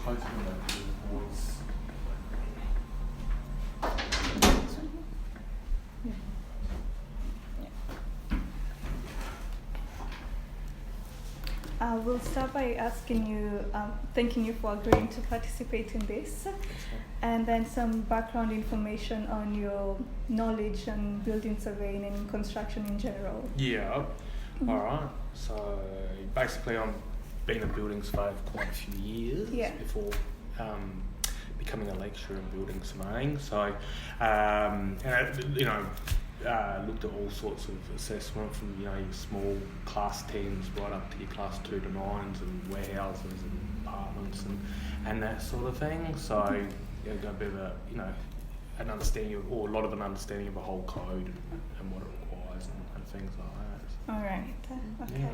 closer to that voice. We'll start by asking you, thanking you for agreeing to participate in this, and then some background information on your knowledge on building surveying and construction in general. Yeah, alright. So basically I've been a building surveyor for quite a few years before becoming a lecturer in building surveying. So, looked at all sorts of assessment from, your small class 10s right up to your class 2 to 9s and warehouses and apartments and that sort of thing. So, got a bit of a, an understanding of, or a lot of an understanding of the whole code and what it requires and things like that. All right. Okay. Yeah.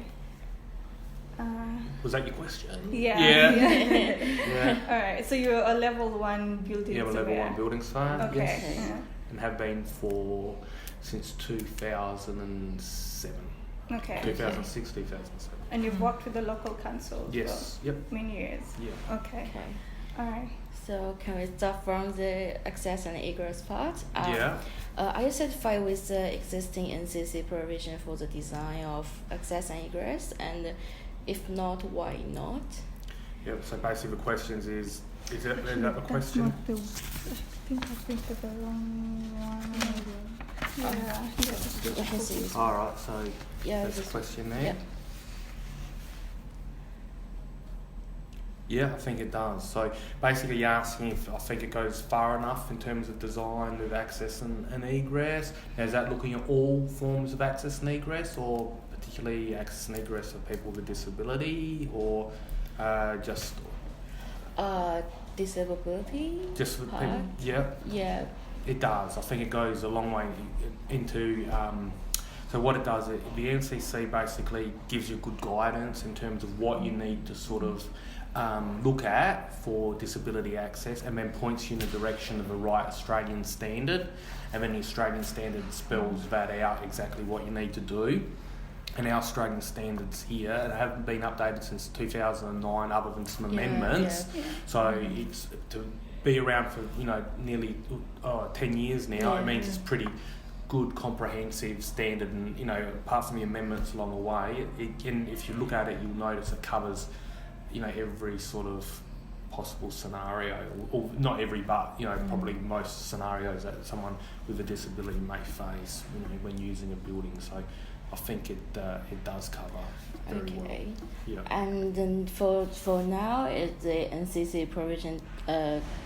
Was that your question? Yeah. Yeah. All right. So you're a level 1 building surveyor. Yeah, I'm a level 1 building surveyor. Okay. Yes. Yeah. And have been since 2007. Okay. 2006, 2007. And you've worked with the local council Yes. for many years. Yeah. Okay. All right. So can we start from the access and egress part? Yeah. Are you satisfied with the existing NCC provision for the design of access and egress? And if not, why not? Yeah. So basically, the questions is that the question? Not the, I think that's the wrong one. Yeah. All right. So Yeah, that's the question there. Yeah. Yeah, I think it does. So basically you're asking if I think it goes far enough in terms of design with access and egress. Now, is that looking at all forms of access and egress, or particularly access and egress of people with a disability, or just Disability. just with part? people? Yeah, Yeah. it does. I think it goes a long way into... so what it does, the NCC basically gives you good guidance in terms of what you need to sort of look at for disability access, and then points you in the direction of the right Australian standard, and then the Australian standard spells that out exactly what you need to do. And our Australian standards here haven't been updated since 2009, other than some amendments. Yeah. So it's to be around for nearly 10 years now. It means it's pretty good, comprehensive standard, and apart from the amendments along the way, if you look at it, you'll notice it covers every sort of possible scenario, or not every, but probably most scenarios that someone with a disability may face when using a building. So I think it does cover very well. Yeah. And then for now, the NCC provision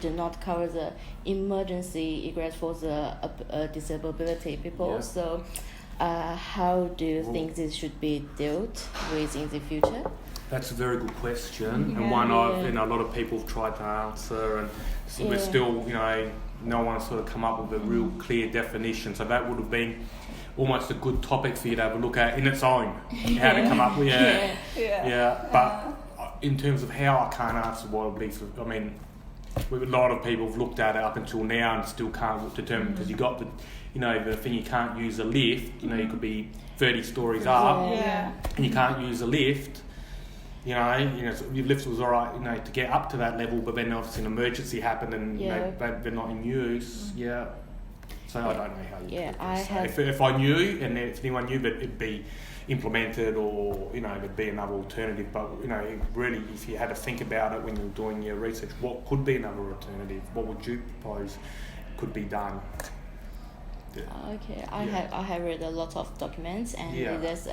do not cover the emergency egress for the disability people. Yeah. So how do you think this should be dealt with in the future? That's a very good question, and one a lot of people have tried to answer, and we're still, no one's sort of come up with a real clear definition. So that would have been almost a good topic for you to have a look at in its own, how to come up with But in terms of how, I can't answer what it would be. I mean, a lot of people have looked at it up until now and still can't determine, because you got the thing, you can't use a lift. You could be 30 stories up, and you can't use a lift. So your lift was all right, to get up to that level, but then obviously an emergency happened and they're not in use. Yeah. So I don't know how you could if I knew, and if anyone knew that it'd be implemented, or there'd be another alternative. But really, if you had to think about it when you're doing your research, what could be another alternative? What would you propose could be done? Yeah. Okay, I have read a lot of documents, and there's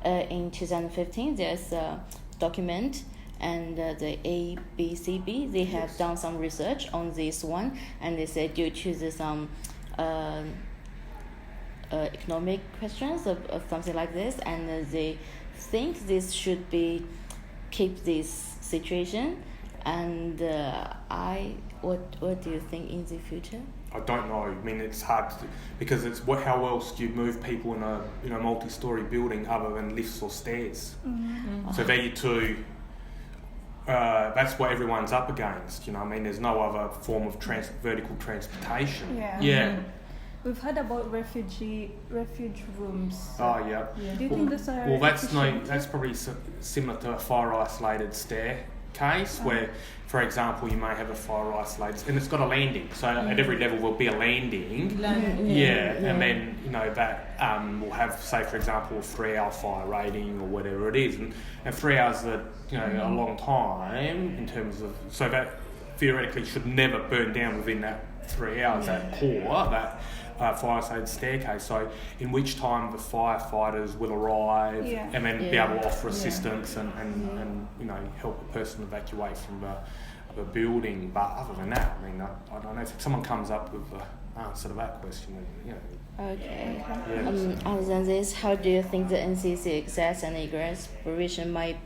in 2015 there's a document, and the ABCB, they have done some research on this one, and they said due to some economic questions or something like this, and they think this should be keep this situation. And what do you think in the future? I don't know. I mean, it's hard because it's how else do you move people in a multi-story building other than lifts or stairs? Mm-hmm. So they're your two. That's what everyone's up against. There's no other form of vertical transportation. Yeah. Yeah. We've heard about refuge rooms. Oh yeah. Do you think those are that's probably similar to a fire isolated stair case where, for example, you may have a fire isolated and it's got a landing. So at every level will be a landing. And then, you know, that will have, say, for example, a 3-hour fire rating or whatever it is. And 3 hours is a long time in terms of, so that theoretically should never burn down within that 3 hours, that core, that fire-safe staircase, so in which time the firefighters will arrive and then be able to offer assistance and you know, help a person evacuate from the building. But other than that, I mean, I don't know if someone comes up with the answer to that question, you know. Okay. Other than this, how do you think the NCC access and egress provision might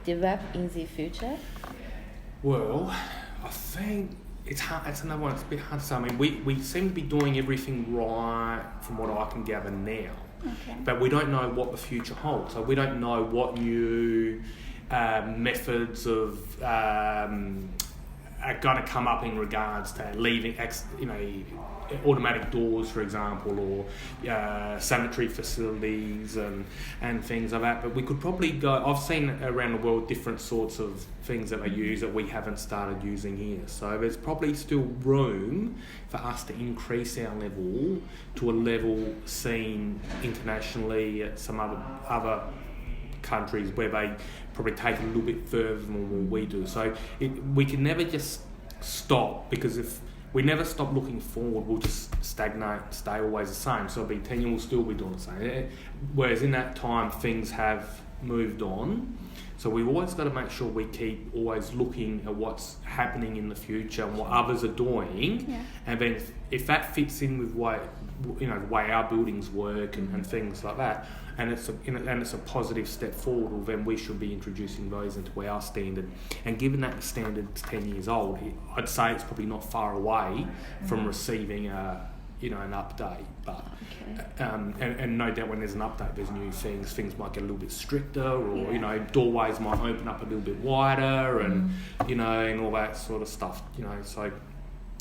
develop in the future? Well, I think it's hard. It's another one. It's a bit hard to say. I mean, we seem to be doing everything right from what I can gather now, but we don't know what the future holds. So we don't know what new methods of are going to come up in regards to leaving, you know, automatic doors, for example, or sanitary facilities and things like that. But we could probably go. I've seen around the world different sorts of things that they use that we haven't started using here. So there's probably still room for us to increase our level to a level seen internationally at some other countries where they probably take it a little bit further than what we do. So we can never just stop, because if we never stop looking forward, we'll just stagnate, stay always the same. So it'll be 10 years, we'll still be doing the same. Whereas in that time, things have moved on. So we've always got to make sure we keep always looking at what's happening in the future and what others are doing. And then if that fits in with the way our buildings work and things like that, and it's a positive step forward, well, then we should be introducing those into our standard. And given that the standard's 10 years old, I'd say it's probably not far away from receiving an update. But and no doubt when there's an update, there's new things. Things might get a little bit stricter, or you know, doorways might open up a little bit wider, and you know, and all that sort of stuff. You know, so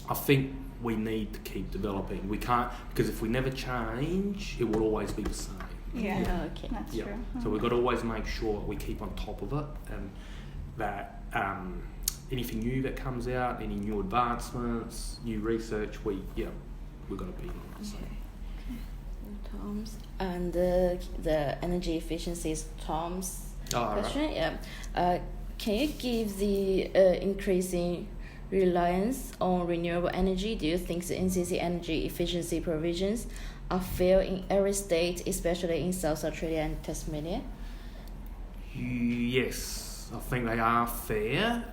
I think we need to keep developing. We can't, because if we never change, it will always be the same. That's true. So we've got to always make sure we keep on top of it, and that anything new that comes out, any new advancements, new research, we've got to be on it. So. Tom's and the energy efficiency is Tom's question. Right. Can you give the increasing reliance on renewable energy? Do you think the NCC energy efficiency provisions are fair in every state, especially in South Australia and Tasmania? Yes, I think they are fair.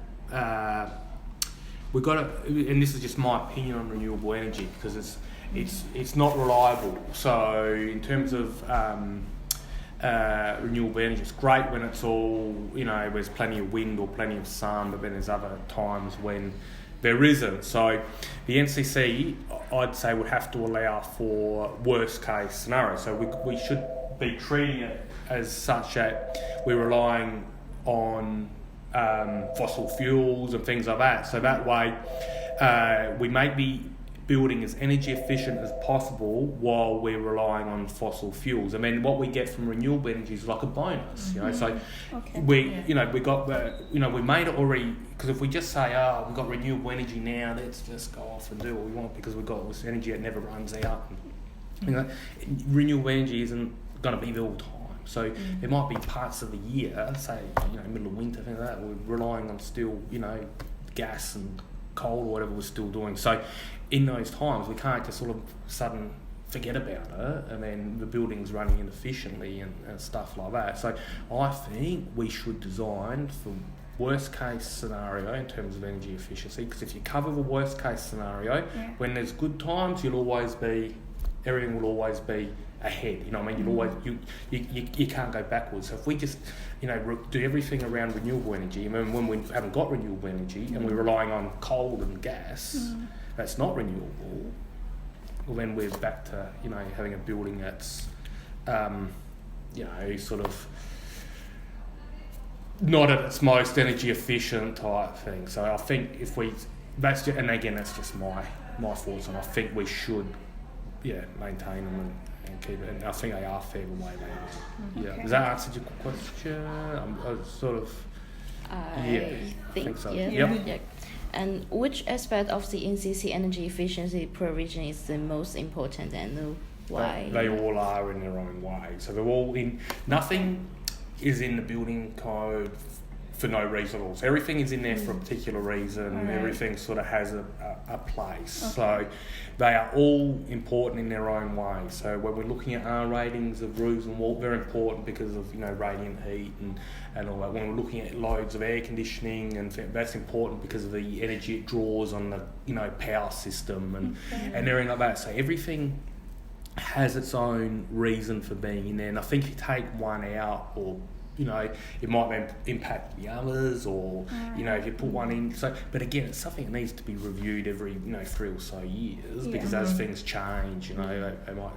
We've got to, and this is just my opinion on renewable energy, because it's not reliable. So in terms of renewable energy, it's great when it's all, you know, there's plenty of wind or plenty of sun, but then there's other times when there isn't. So the NCC, I'd say, would have to allow for worst case scenarios. So we should be treating it as such that we're relying on fossil fuels and things like that. So that way we may be building as energy efficient as possible while we're relying on fossil fuels. I mean, what we get from renewable energy is like a bonus, you know. So we made it already, because if we just say, we've got renewable energy now, let's just go off and do what we want because we've got this energy that never runs out. You know, renewable energy isn't going to be there all the time. So there might be parts of the year, say, you know, middle of winter, things like that, we're relying on still, you know, gas and coal or whatever we're still doing. So in those times, we can't just sort of sudden forget about it, and then the building's running inefficiently and stuff like that. So I think we should design for worst case scenario in terms of energy efficiency, because if you cover the worst case scenario, when there's good times, everything will always be ahead. You know what I mean? You'll always you can't go backwards. So if we just, you know, do everything around renewable energy, I mean, when we haven't got renewable energy and we're relying on coal and gas, that's not renewable. Well, then we're back to, you know, having a building that's, you know, sort of not at its most energy efficient type thing. So I think that's just my thoughts, and I think we should, maintain them and keep it. And I think they are fair the way they are. Yeah. Does that answer your question? I think so. yeah. Yep. Yeah. And which aspect of the NCC energy efficiency provision is the most important and why? They all are in their own way. So they're all in. Nothing is in the building code for no reason at all. So everything is in there for a particular reason. Right. Everything sort of has a place. Okay. So they are all important in their own way. So when we're looking at R ratings of roofs and walls, they're important because of radiant heat and all that. When we're looking at loads of air conditioning that's important because of the energy it draws on the power system and everything like that. So everything has its own reason for being in there. And I think if you take one out or it might then impact the others, or if you put one in. So, but again, it's something that needs to be reviewed every 3 or so years because as things change, they might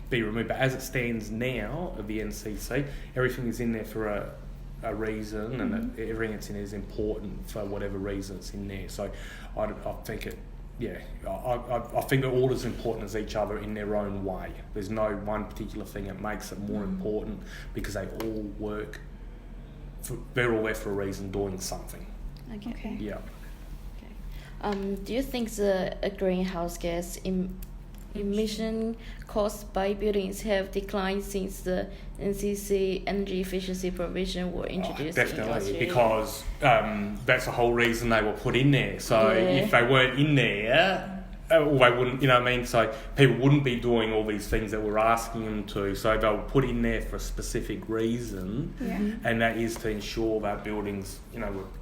be removed. But as it stands now of the NCC, everything is in there for a reason, and everything that's in there is important for whatever reason it's in there. So, I think it. Yeah, I think they're all as important as each other in their own way. There's no one particular thing that makes it more important because they all work. They're all there for a reason, doing something. Okay. Yeah. Okay. Do you think the greenhouse gas emission caused by buildings have declined since the NCC energy efficiency provision were introduced? Definitely, because that's the whole reason they were put in there. So if they weren't in there, they wouldn't, So people wouldn't be doing all these things that we're asking them to. So they were put in there for a specific reason, and that is to ensure that buildings,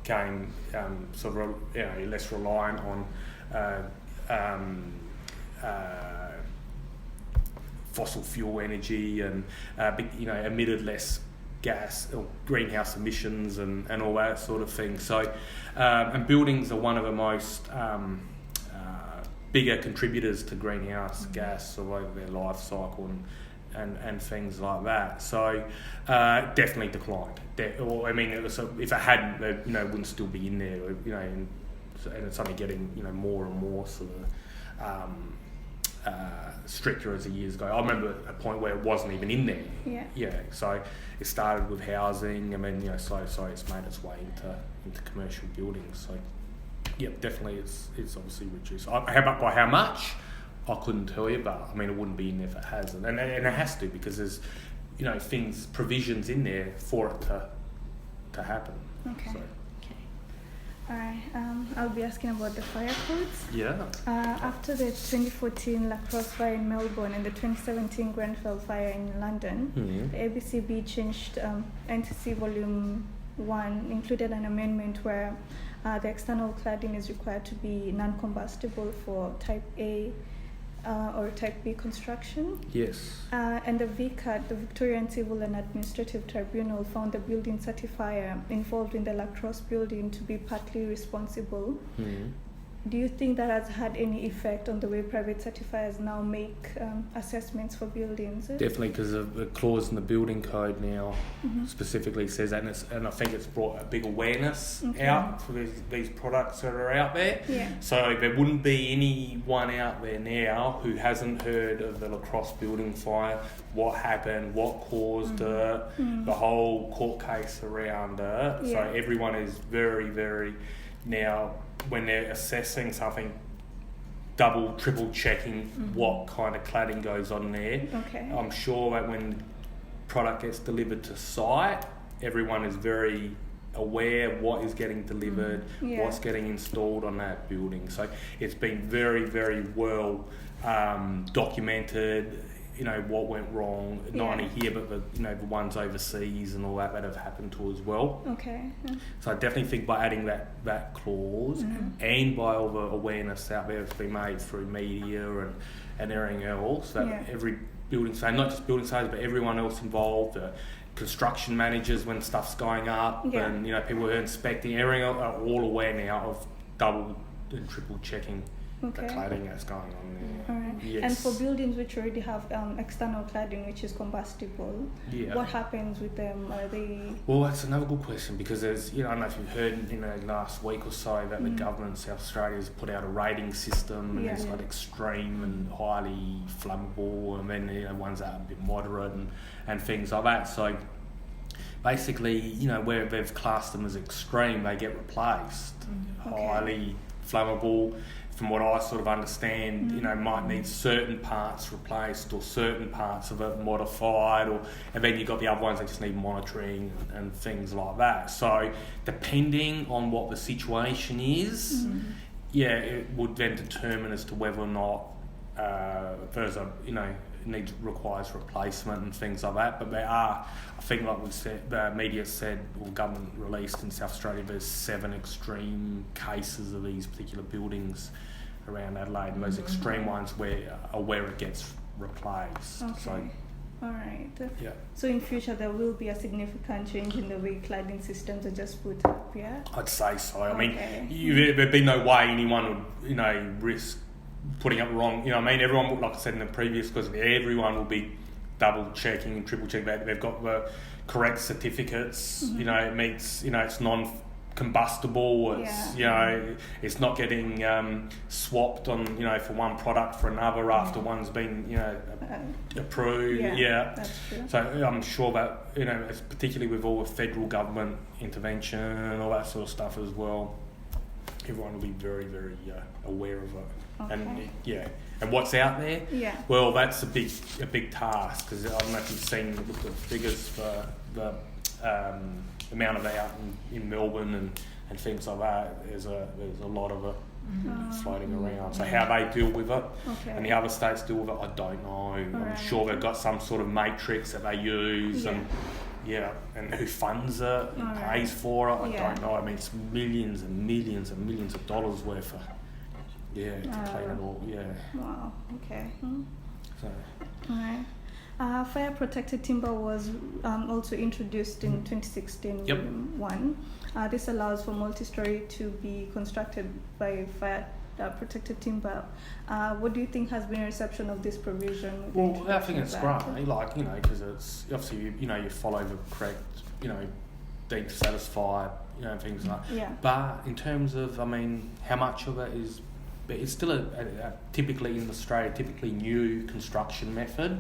became less reliant on fossil fuel energy and emitted less gas or greenhouse emissions and all that sort of thing. So and buildings are one of the most bigger contributors to greenhouse gas over their life cycle and things like that. So definitely declined. If it hadn't, it wouldn't still be in there. And it's only getting more and more sort of stricter as the years go. I remember a point where it wasn't even in there. Yeah. So it started with housing, and then slowly it's made its way into commercial buildings. So definitely it's obviously reduced. By how much? I couldn't tell you, but it wouldn't be in there if it hasn't, and it has to because there's provisions in there for it to happen. Okay. So. Alright, I'll be asking about the fire codes. Yeah. After the 2014 La Crosse fire in Melbourne and the 2017 Grenfell fire in London, the ABCB changed NCC Volume 1, included an amendment where the external cladding is required to be non-combustible for Type A or Type B construction. Yes. And the VCAT, the Victorian Civil and Administrative Tribunal, found the building certifier involved in the La Crosse building to be partly responsible. Do you think that has had any effect on the way private certifiers now make assessments for buildings? Definitely, because the clause in the building code now specifically says that, and I think it's brought a big awareness out for these products that are out there. Yeah. So there wouldn't be anyone out there now who hasn't heard of the La Crosse building fire, what happened, what caused it, the whole court case around it. Yeah. So everyone is very, very now, when they're assessing something, double, triple checking what kind of cladding goes on there. Okay. I'm sure that when product gets delivered to site, everyone is very aware what is getting delivered, what's getting installed on that building. So it's been very, very well documented. What went wrong, not only here, but the ones overseas and all that have happened to as well. Okay. Yeah. So I definitely think by adding that clause and by all the awareness out there that's been made through media and everything else, that every building site, not just building sites, but everyone else involved, construction managers when stuff's going up, and people who are inspecting, everything else are all aware now of double and triple checking the cladding that's going on there. All right. Yes. And for buildings which already have external cladding which is combustible, what happens with them? Are they... Well, that's another good question, because there's, I don't know if you've heard, last week or so that the government in South Australia has put out a rating system, and it's like extreme and highly flammable, and then ones that are a bit moderate and things like that. So basically, you know, where they've classed them as extreme, they get replaced. Highly flammable, from what I sort of understand, you know, might need certain parts replaced or certain parts of it modified, and then you've got the other ones that just need monitoring and things like that. So depending on what the situation is, it would then determine as to whether or not there's a, you know, requires replacement and things like that. But there are, I think, like we said, the media said, or government released in South Australia, there's 7 extreme cases of these particular buildings around Adelaide, and those extreme ones where it gets replaced. Okay. So, all right. yeah. So in future there will be a significant change in the way cladding systems are just put up, yeah? I'd say so. I mean, there'd be no way anyone would, you know, risk putting up wrong, you know what I mean? Everyone would, like I said in the previous, because everyone will be double checking and triple checking that they've got the correct certificates, you know, it meets, you know, it's non-combustible, it's, you know, it's not getting swapped on, you know, for one product for another after one's been, you know, approved. That's true. So I'm sure that, you know, it's particularly with all the federal government intervention and all that sort of stuff as well, everyone will be very, very aware of it. Okay. And and what's out there? Yeah. Well, that's a big task, because I don't know if you've seen the figures for the amount of it out in Melbourne and things like that. There's a lot of it floating around. So how they deal with it and the other states deal with it, I don't know. I'm sure they've got some sort of matrix that they use and who funds it, who pays for it, I don't know. I mean, it's millions and millions and millions of dollars worth of to clean it all. Wow. Okay. So. All right. Fire protected timber was also introduced in 2016. This allows for multi-story to be constructed by fire protected timber. What do you think has been a reception of this provision? Well, I think it's great, like, you know, because it's obviously, you know, you follow the correct, you know, deemed satisfied, you know, things like that. But in terms of, I mean, how much of it is, it's still a typically in Australia, typically new construction method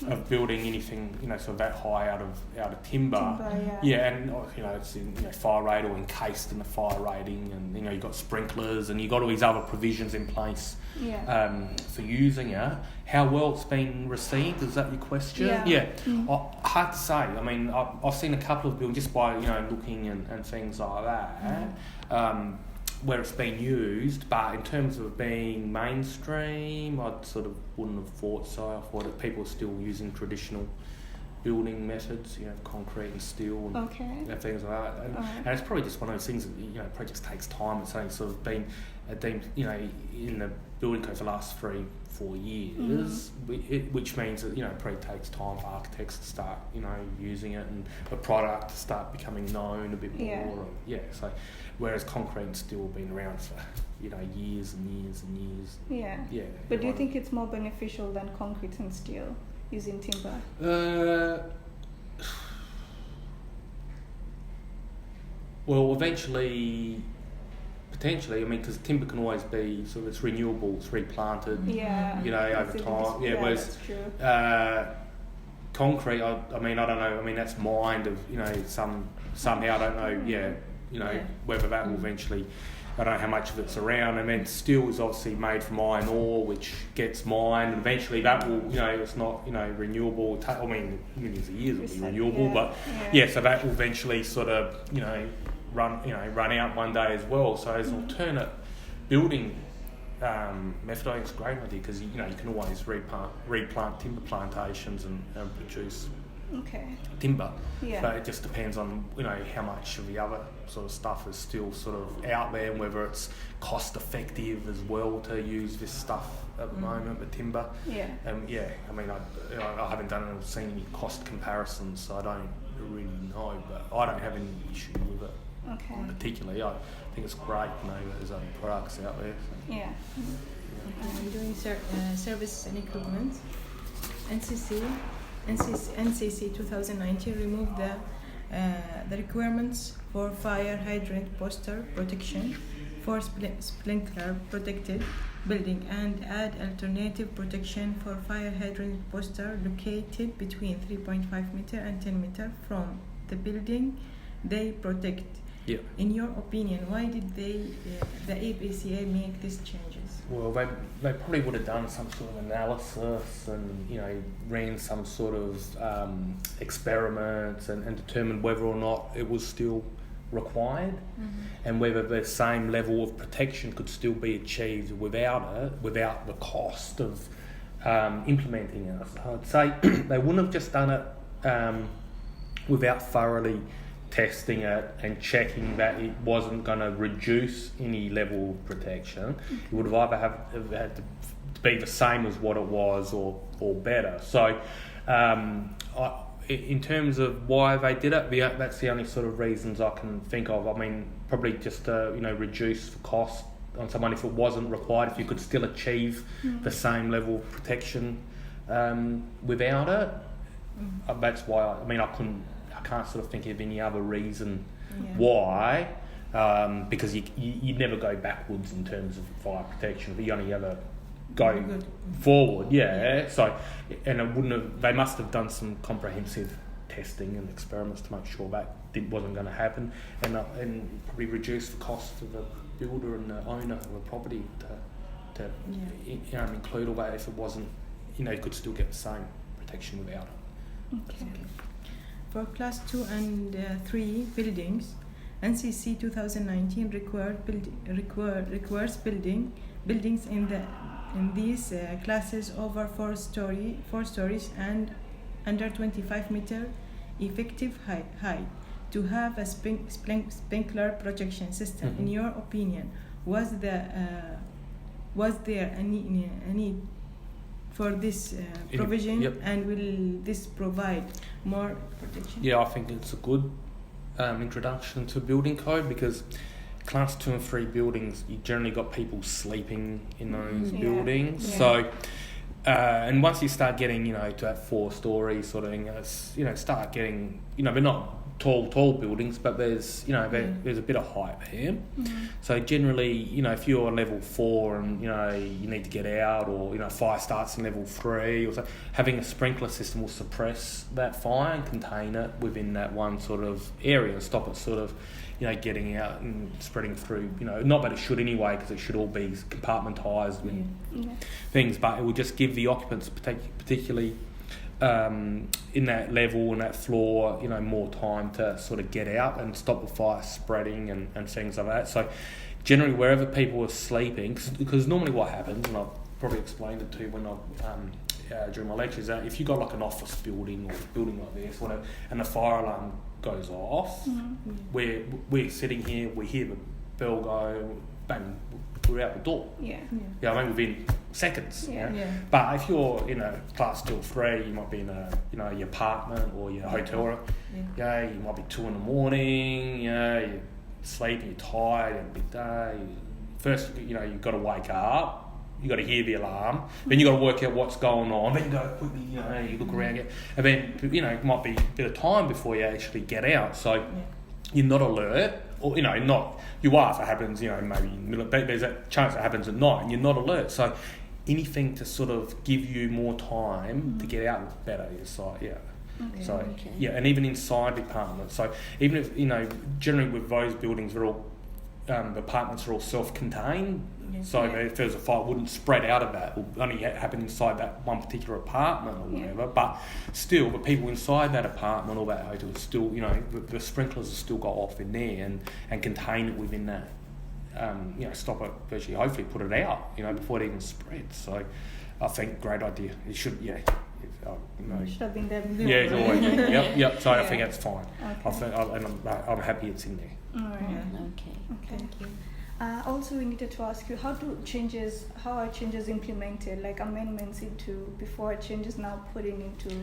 of building anything, you know, sort of that high out of timber. And you know, it's in, you know, fire rate or encased in the fire rating, and you know, you've got sprinklers and you've got all these other provisions in place for using it. How well it's been received, is that your question? Hard to say. I mean, I've seen a couple of buildings just by, you know, looking and things like that. Where it's been used, but in terms of being mainstream, I sort of wouldn't have thought so. I thought that people are still using traditional building methods, you know, concrete and steel and things like that. And it's probably just one of those things that, you know, probably just takes time. It's only sort of been deemed, you know, in the building code for the last 3-4 years, which means that, you know, it probably takes time for architects to start, you know, using it and the product to start becoming known a bit more. So whereas concrete and steel have been around for, you know, years and years and years. But do you think it's more beneficial than concrete and steel using timber? Well, eventually, potentially, I mean, because timber can always be sort of, it's renewable, it's replanted, you know, over time. Whereas concrete, I mean, I don't know. I mean, that's mined of, you know, somehow I don't know. You know, whether that will eventually, I don't know how much of it's around. And then steel is obviously made from iron ore, which gets mined, and eventually that will, you know, it's not, you know, renewable. I mean, millions of years it'll be renewable, but so that will eventually sort of, you know, run out one day as well. So as an alternate building method, I think it's a great idea, because, you know, you can always replant timber plantations and produce timber. But it just depends on, you know, how much of the other sort of stuff is still sort of out there, and whether it's cost effective as well to use this stuff at the moment with timber. I mean, I haven't seen any cost comparisons, so I don't really know, but I don't have any issue with it. Particularly, I think it's great, you know, there's other products out there. I'm doing service and equipment. NCC 2019 removed the requirements for fire hydrant poster protection for sprinkler protected building and add alternative protection for fire hydrant poster located between 3.5 meter and 10 meter from the building they protect. Yeah. In your opinion, why did the ABCA make these changes? Well, they probably would have done some sort of analysis and, you know, ran some sort of experiments and determined whether or not it was still required, and whether the same level of protection could still be achieved without the cost of implementing it. So I'd say they wouldn't have just done it without thoroughly testing it and checking that it wasn't going to reduce any level of protection. It would have either had to be the same as what it was or better. So in terms of why they did it, that's the only sort of reasons I can think of. I mean, probably just to, you know, reduce the cost on someone if it wasn't required, if you could still achieve the same level of protection without it. That's why I can't sort of think of any other reason why, because you never go backwards in terms of fire protection. You only ever go forward. So, and it wouldn't have. They must have done some comprehensive testing and experiments to make sure that wasn't going to happen, and probably reduce the cost of the builder and the owner of the property to you know, include all that if it wasn't, you know, you could still get the same protection without it. Okay. For class 2 and 3 buildings, NCC 2019 requires buildings in these classes over 4 stories and under 25 meter effective height to have a sprinkler protection system. In your opinion, was there any need for this provision, and will this provide more protection? Yeah, I think it's a good introduction to building code, because class 2 and 3 buildings, you generally got people sleeping in those buildings. So, and once you start getting, you know, to that 4 story sort of thing, you know, start getting, you know, they're not tall buildings, but there's, you know, there's a bit of height there. So generally, you know, if you're level 4 and, you know, you need to get out, or, you know, fire starts in level 3 or so, having a sprinkler system will suppress that fire and contain it within that one sort of area and stop it sort of, you know, getting out and spreading through, you know, not that it should anyway, because it should all be compartmentised with things, but it will just give the occupants, particularly in that level and that floor, you know, more time to sort of get out and stop the fire spreading and things like that. So generally wherever people are sleeping, because normally what happens, and I've probably explained it to you when during my lectures, that if you've got like an office building or a building like this, whatever, and the fire alarm goes off, we're sitting here, we hear the bell go, bang, we're out the door. I mean, within seconds. But if you're in a class 2 or 3, you might be in a, you know, your apartment or your hotel. You might be 2 in the morning. You're sleeping, you're tired, a big day. First, you know, you've got to wake up. You got to hear the alarm. Then you got to work out what's going on. Then you got to quickly, you know, you look around, and then, you know, it might be a bit of time before you actually get out. So you're not alert, or, you know, not, you are if it happens, you know, maybe there's a chance it happens at night and you're not alert. So anything to sort of give you more time to get out is better. So and even inside the apartment. So even if, you know, generally with those buildings, they're all the apartments are all self-contained. So if there's a fire, it wouldn't spread out of that. It will only happen inside that one particular apartment or whatever. But still, the people inside that apartment or that hotel, still, you know, the sprinklers will still go off in there and contain it within that. You know, stop it, virtually, hopefully put it out, you know, before it even spreads. So I think great idea. It should, you know, it should have been there. It's always yep. So I think that's fine. I'm happy it's in there. All right. Okay. Thank you. Also, we needed to ask you, how are changes implemented, like amendments before changes now putting into...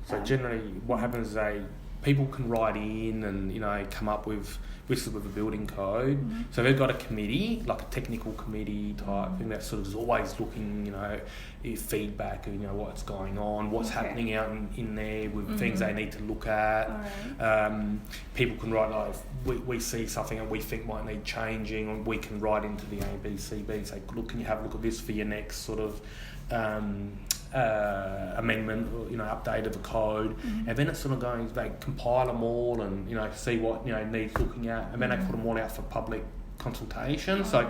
So generally what happens is people can write in and, you know, come up with a building code. So they've got a committee, like a technical committee type thing that sort of is always looking, you know, feedback, you know, what's going on, what's happening out in there with things they need to look at. People can write, like, we see something and we think might need changing, and we can write into the ABCB and say, look, can you have a look at this for your next sort of amendment or, update of the code, and then it sort of goes, they compile them all and, see what, needs looking at, and then they put them all out for public consultation, so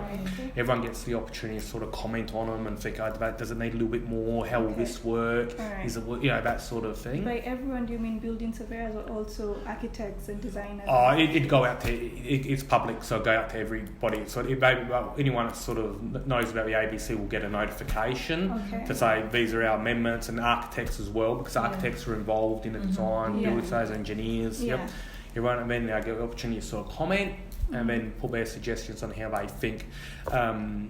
everyone gets the opportunity to sort of comment on them and think, does it need a little bit more, how will this work, is it, that sort of thing. By everyone, do you mean building surveyors or also architects and designers? It'd go out to, it's public, so it'll go out to everybody, so anyone that sort of knows about the ABC will get a notification to say these are our amendments, and architects as well, because architects are involved in the design, building surveyors, engineers, everyone, and then they get the opportunity to sort of comment and then put their suggestions on how they think the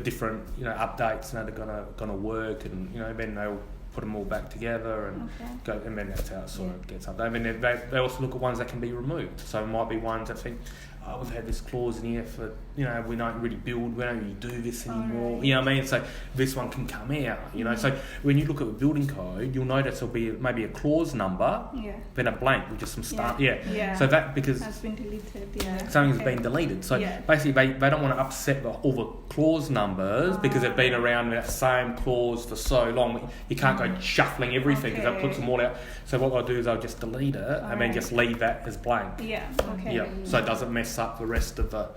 different updates that are gonna work, and then they'll put them all back together and go, and then that's how it sort of gets up. I mean, they also look at ones that can be removed. So it might be ones that think, we've had this clause in here for, we don't really build, we don't really do this anymore. You know what I mean? So this one can come out, So when you look at the building code, you'll notice there'll be maybe a clause number, then a blank with just some stuff. So that, because has been deleted, something's been deleted. So basically they don't want to upset all the clause numbers because they've been around that same clause for so long. You can't go shuffling everything because that puts them all out. So what they'll do is they'll just delete it and then just leave that as blank. So it doesn't mess up the rest of the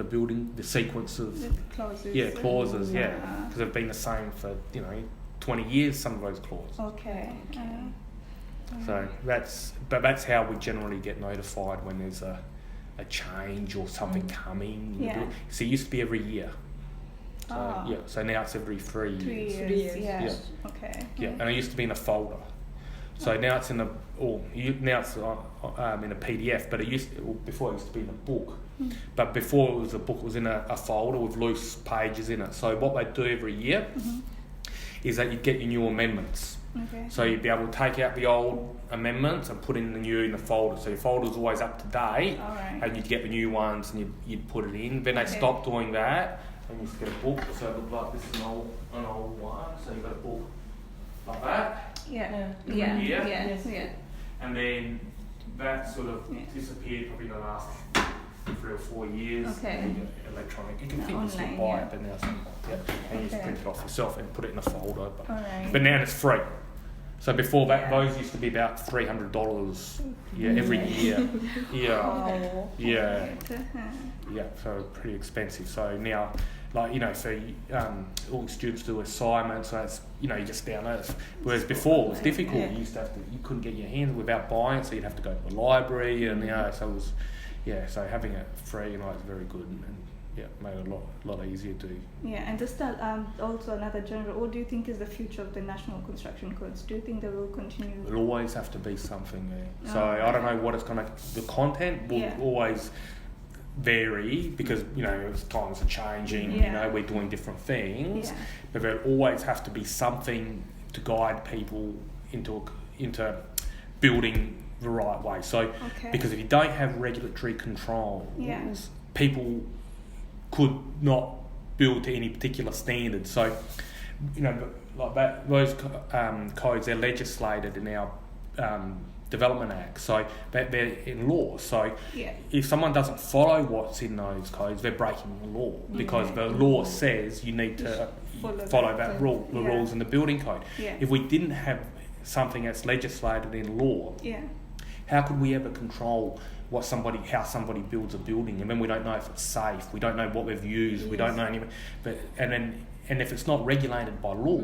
building, the sequence of clauses. Clauses, because they've been the same for 20 years. Some of those clauses. So that's how we generally get notified when there's a change or something coming. So it used to be every year. So now it's every 3 years. 3 years. And it used to be in a folder. So now it's in a in a PDF, but before it used to be in a book. But before it was a book, it was in a folder with loose pages in it. So what they do every year is that you get your new amendments. So you'd be able to take out the old amendments and put in the new in the folder. So your folder's always up to date, and you'd get the new ones and you'd put it in. Then they stopped doing that, and you just get a book. So it looked like this is an old one. So you've got a book like that. And then that sort of disappeared probably the last 3 or 4 years. And you get electronic. You can fit this little buy it, but now it's and you just print it off yourself and put it in a folder. But now it's free. So before that, those used to be about $300 every year. So pretty expensive. So now, so all students do assignments, so it's, you just download it. Whereas before it was difficult. You used to you couldn't get your hands without buying it, so you'd have to go to the library, and so it was, so having it free, is very good, and made it a lot easier to do. And just also another general, what do you think is the future of the National Construction Codes? Do you think they will continue? There'll always have to be something there. So I don't know what it's going to, the content will always vary because, as times are changing, we're doing different things, but there'll always have to be something to guide people into building the right way. So because if you don't have regulatory controls, people could not build to any particular standard. So, like that, those codes, they're legislated in our Development Act, so they're in law. So if someone doesn't follow what's in those codes, they're breaking the law because the law says you need to follow that rule, the rules in the building code. If we didn't have something that's legislated in law, how could we ever control how somebody builds a building? And then we don't know if it's safe, we don't know what we've used, we don't know anything. And if it's not regulated by law,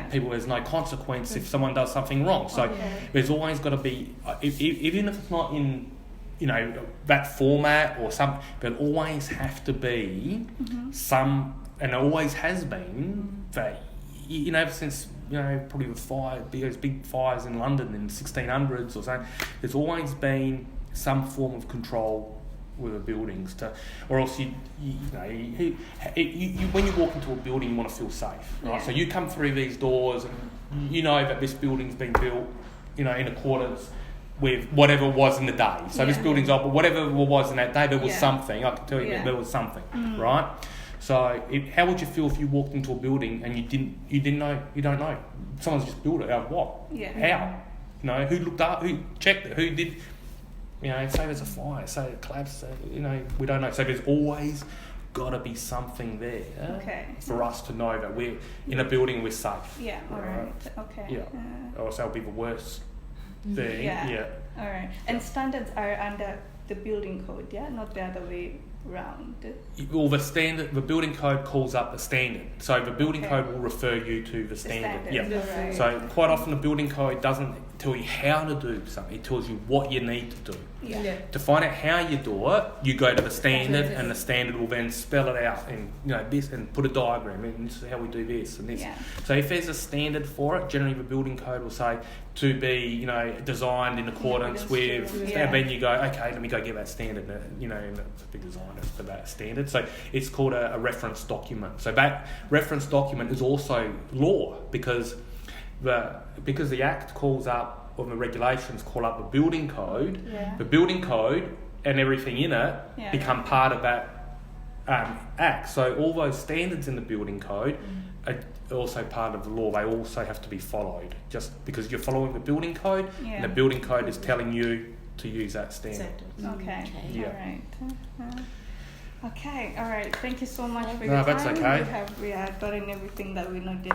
there's no consequence if someone does something wrong. So there's always got to be, even if it's not in, that format or some, there'll always have to be some, and there always has been, that, ever since, probably those big fires in London in the 1600s or something, there's always been some form of control with the buildings, or else when you walk into a building, you want to feel safe, right? So you come through these doors, and you know that this building's been built, in accordance with whatever was in the day. So this building's up, but whatever it was in that day, there was something. I can tell you that there was something, right? So how would you feel if you walked into a building and you didn't know, you don't know, someone's just built it out of what? How? Who looked up? Who checked it? Who did? Say there's a fire, say it collapsed, we don't know. So there's always got to be something there Okay. for us to know that we're in a building, we're safe. Yeah. All right. Okay. Yeah. Or else that would be the worst thing. Yeah. All right. And standards are under the building code, yeah, not the other way around. Well, the building code calls up the standard. So the building code will refer you to the standard. Yeah. Right. So quite often the building code doesn't tell you how to do something. It tells you what you need to do. Yeah. To find out how you do it, you go to the standard, and the standard will then spell it out and this and put a diagram. And this is how we do this and this. Yeah. So if there's a standard for it, generally the building code will say to be designed in accordance with. Yeah. And then you go, okay, let me go get that standard. And it's a big designer for that standard. So it's called a reference document. So that reference document is also law because the Act calls up, or the regulations call up the building code. Yeah. The building code and everything in it become part of that Act. So all those standards in the building code are also part of the law. They also have to be followed. Just because you're following the building code, and the building code is telling you to use that standard. Okay. Yeah. All right. Okay. All right. Thank you so much for No, your that's time. okay. We have gotten everything that we needed